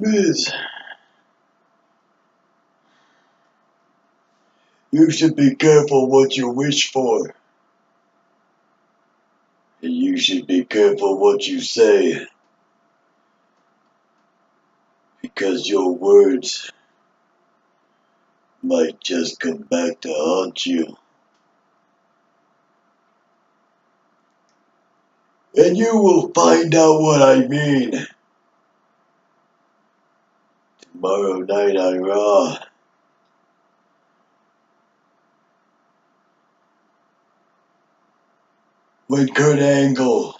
Miss, you should be careful what you wish for. And you should be careful what you say. Because your words might just come back to haunt you. And you will find out what I mean tomorrow night on Raw. When Kurt Angle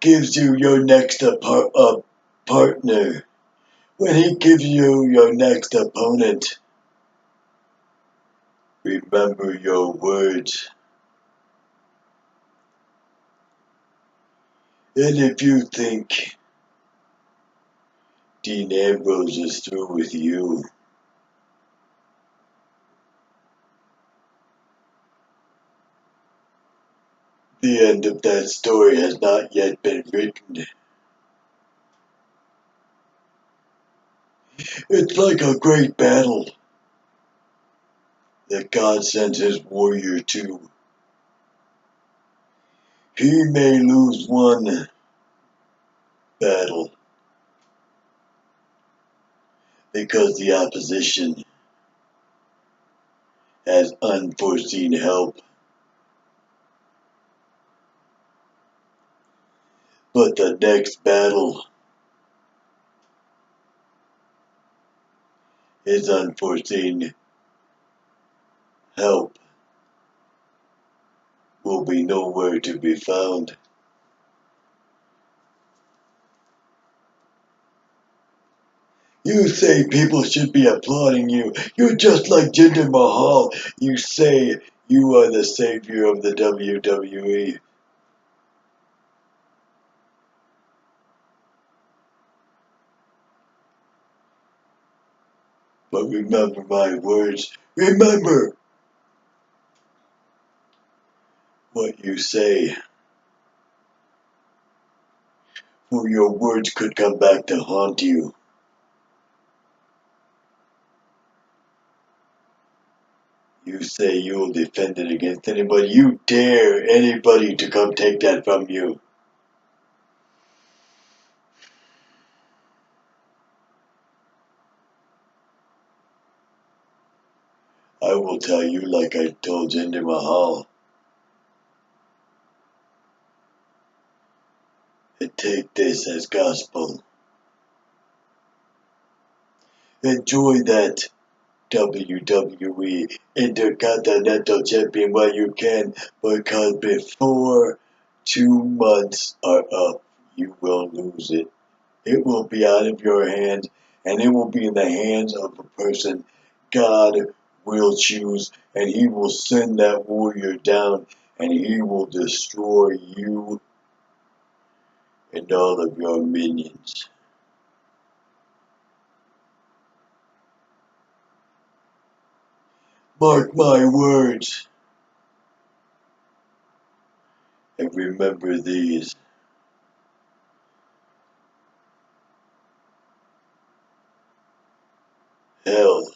gives you your next partner, when he gives you your next opponent, remember your words. And if you think Dean Ambrose is through with you, the end of that story has not yet been written. It's like a great battle that God sent his warrior to. He may lose one battle because the opposition has unforeseen help. But the next battle, his unforeseen help will be nowhere to be found. You say people should be applauding you. You're just like Jinder Mahal. You say you are the savior of the WWE. But remember my words. Remember what you say. For your words could come back to haunt you. You say you will defend it against anybody. You dare anybody to come take that from you. I will tell you like I told Jinder Mahal. And take this as gospel. Enjoy that WWE Intercontinental Champion while you can, because before 2 months are up, you will lose it. It will be out of your hands, and it will be in the hands of a person God will choose, and he will send that warrior down, and he will destroy you and all of your minions. Mark my words, and remember these. Hell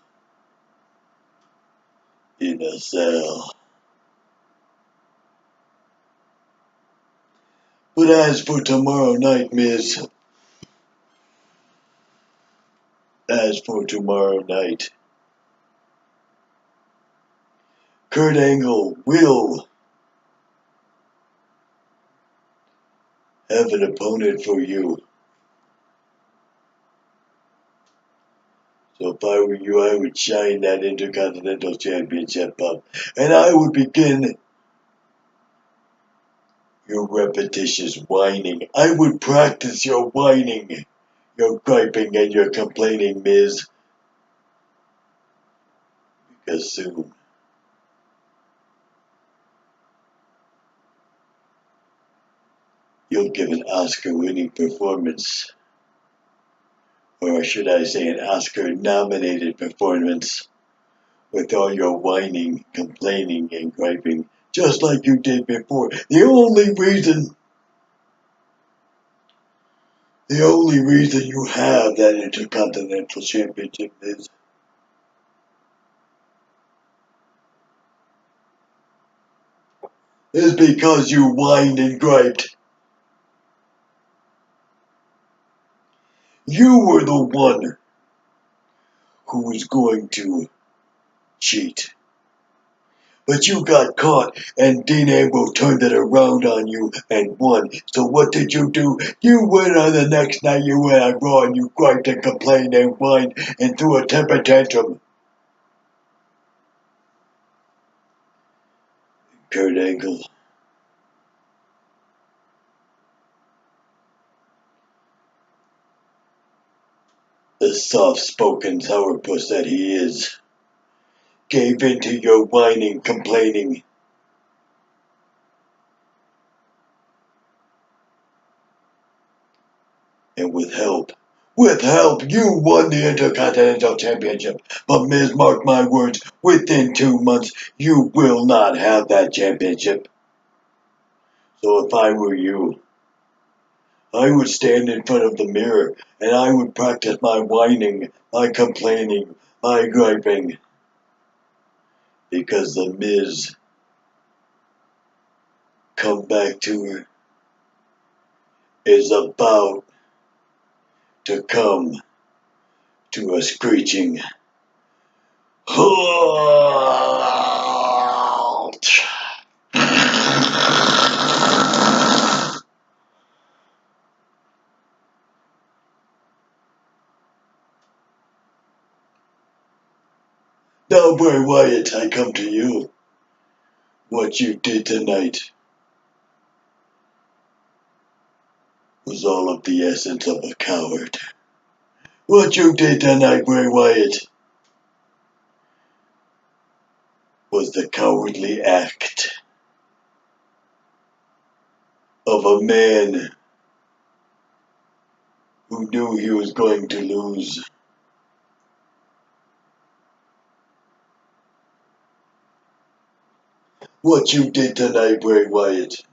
in a cell. But as for tomorrow night, Miz, as for tomorrow night, Kurt Angle will have an opponent for you. So if I were you, I would shine that Intercontinental Championship up. And I would begin your repetitious whining. I would practice your whining, your griping, and your complaining, Miz. Because soon you'll give an Oscar-winning performance. Or should I say an Oscar-nominated performance with all your whining, complaining, and griping, just like you did before. The only reason The only reason you have that Intercontinental Championship is because you whined and griped. You were the one who was going to cheat. But you got caught, and Dean Ambrose turned it around on you and won. So what did you do? You went on the next night, you went on Raw, and you griped and complained and whined and threw a temper tantrum. Kurt Angle. The soft-spoken sourpuss that he is, gave in to your whining, complaining. And with help, you won the Intercontinental Championship. But Miz, mark my words, within 2 months, you will not have that championship. So if I were you, I would stand in front of the mirror and I would practice my whining, my complaining, my griping. Because the Miz, come back to her, is about to come to a screeching halt. Now, Bray Wyatt, I come to you. What you did tonight was all of the essence of a coward. What you did tonight, Bray Wyatt, was the cowardly act of a man who knew he was going to lose. What you did tonight, Bray Wyatt,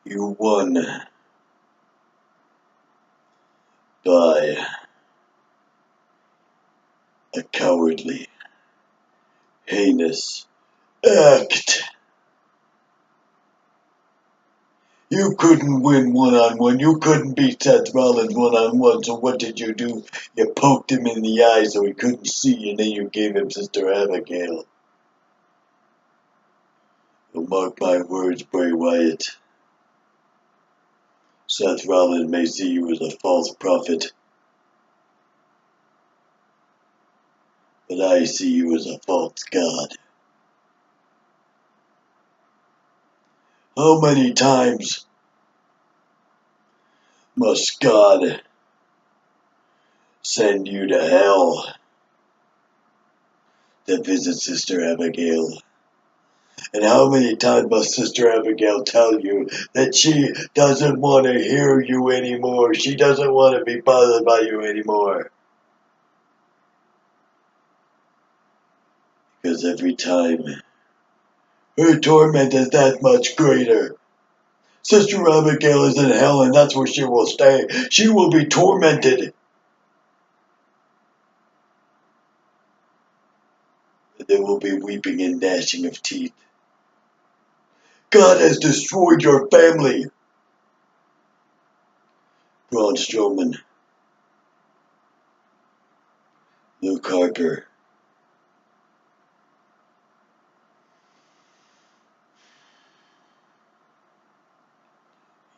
you won by a cowardly, heinous act. You couldn't win one-on-one. You couldn't beat Seth Rollins one-on-one. So what did you do? You poked him in the eye so he couldn't see, and then you gave him Sister Abigail. So mark my words, Bray Wyatt. Seth Rollins may see you as a false prophet, but I see you as a false god. How many times must God send you to hell to visit Sister Abigail? And how many times must Sister Abigail tell you that she doesn't want to hear you anymore? She doesn't want to be bothered by you anymore. Because every time, her torment is that much greater. Sister Abigail is in hell, and that's where she will stay. She will be tormented. There will be weeping and gnashing of teeth. God has destroyed your family. Braun Strowman, Luke Harper,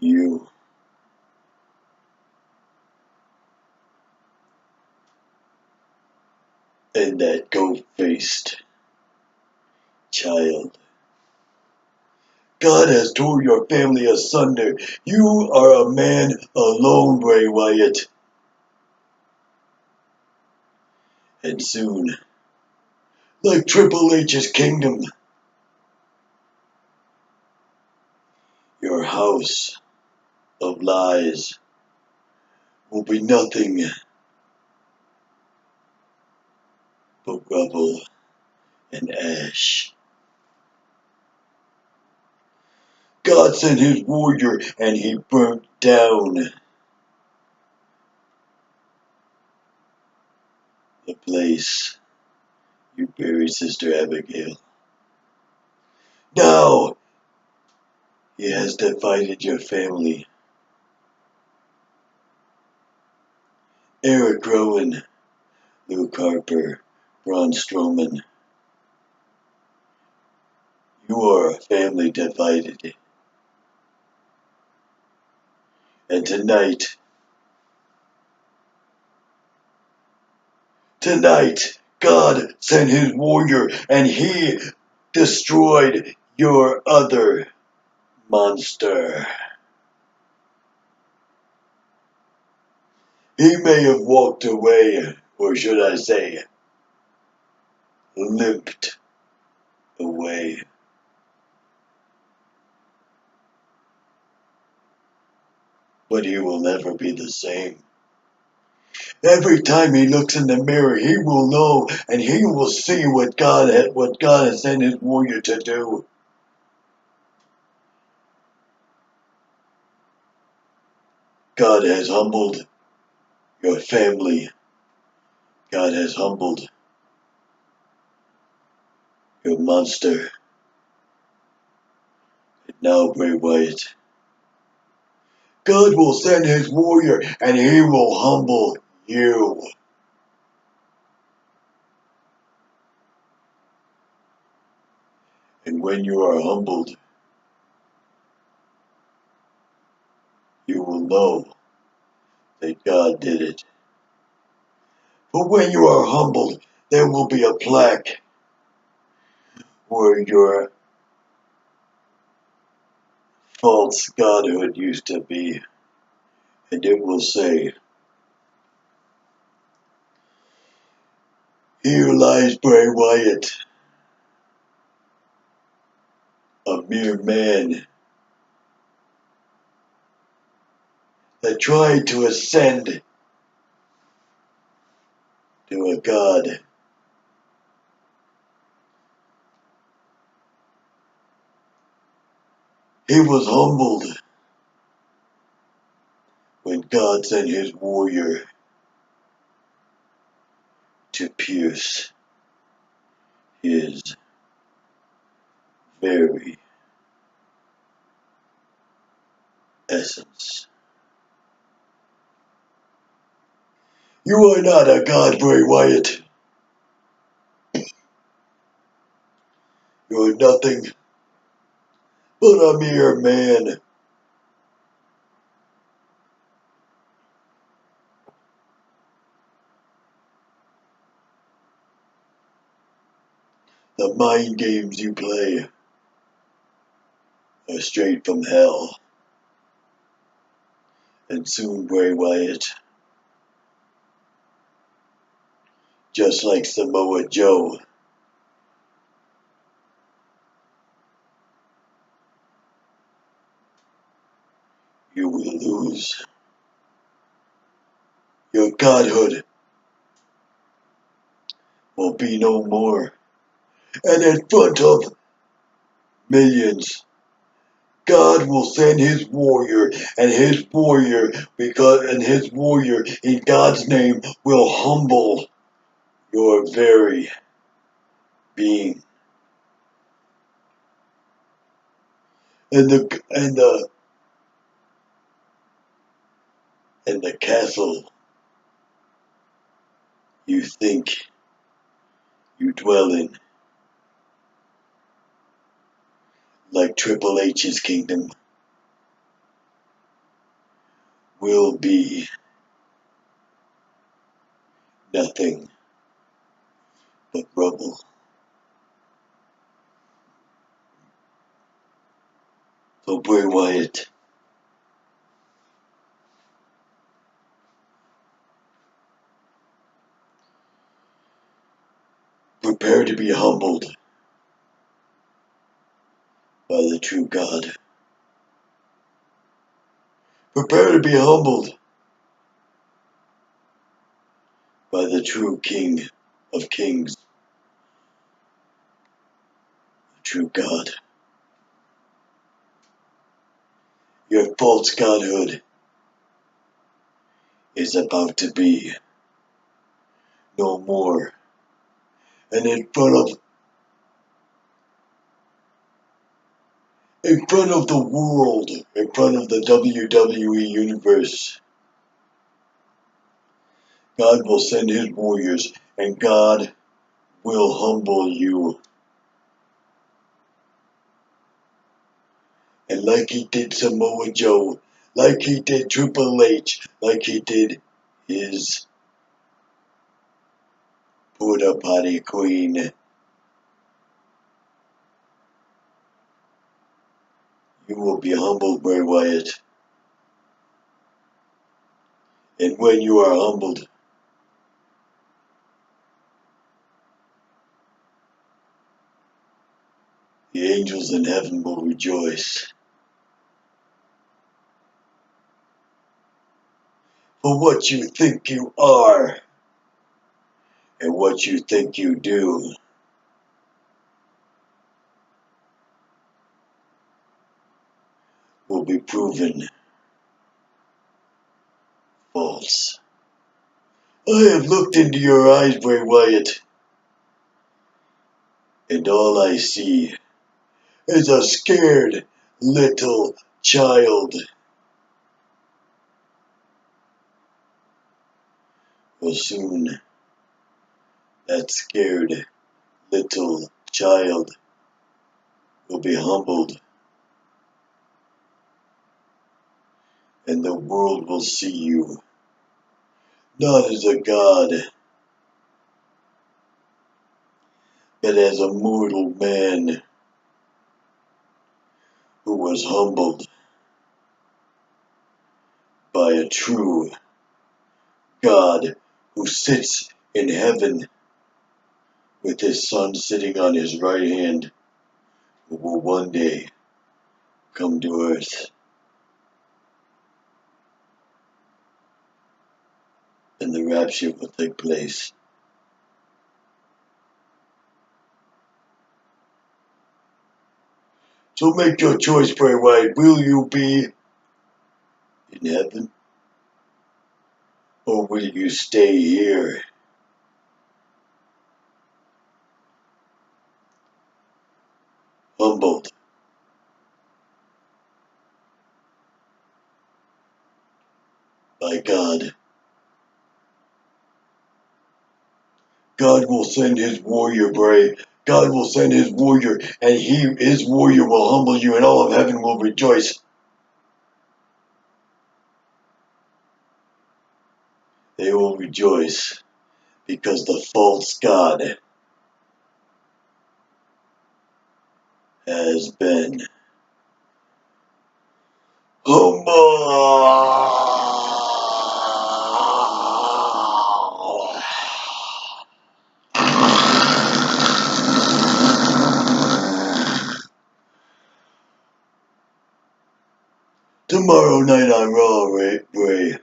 you, and that goat-faced child. God has torn your family asunder. You are a man alone, Bray Wyatt. And soon, like Triple H's kingdom, your house of lies will be nothing but rubble and ash. God sent his warrior and he burnt down the place you buried Sister Abigail. Now he has divided your family. Eric Rowan, Luke Harper, Braun Strowman. You are a family divided. And tonight, God sent his warrior and he destroyed your other monster. He may have walked away, or should I say, limped away. But he will never be the same. Every time he looks in the mirror, he will know and he will see what God has sent his warrior to do. God has humbled your family. God has humbled your monster. And now, Bray Wyatt, God will send his warrior and he will humble you. And when you are humbled, you will know that God did it. But when you are humbled, there will be a plaque where your false godhood used to be. And it will say, "Here lies Bray Wyatt, a mere man that tried to ascend to a god. He was humbled when God sent his warrior to pierce his very essence." You are not a god, Bray Wyatt. You are nothing but a mere man. The mind games you play are straight from hell. And soon, Bray Wyatt, just like Samoa Joe, you will lose your godhood. Will be no more. And in front of millions, God will send his warrior, and his warrior, in God's name will humble your very being. And the castle you think you dwell in, like Triple H's kingdom, will be nothing but rubble. So Bray Wyatt, prepare to be humbled by the true God. Prepare to be humbled by the true King of kings, the true God. Your false godhood is about to be no more. And in front of the world, in front of the WWE universe, God will send his warriors, and God will humble you. And like he did Samoa Joe, like he did Triple H, like he did his Porta Potty Queen, you will be humbled, Bray Wyatt. And when you are humbled, the angels in heaven will rejoice. For what you think you are, and what you think you do, will be proven false. I have looked into your eyes, Bray Wyatt, and all I see is a scared little child. Well, soon, that scared little child will be humbled, and the world will see you not as a god, but as a mortal man who was humbled by a true God who sits in heaven with his son sitting on his right hand, who will one day come to earth. And the rapture will take place. So make your choice, Bray Wyatt. Will you be in heaven? Or will you stay here? Humbled by God. God will send his warrior, Bray. God will send his warrior, and his warrior will humble you, and all of heaven will rejoice. They will rejoice because the false God has been humbled. Tomorrow night on Raw, Bray.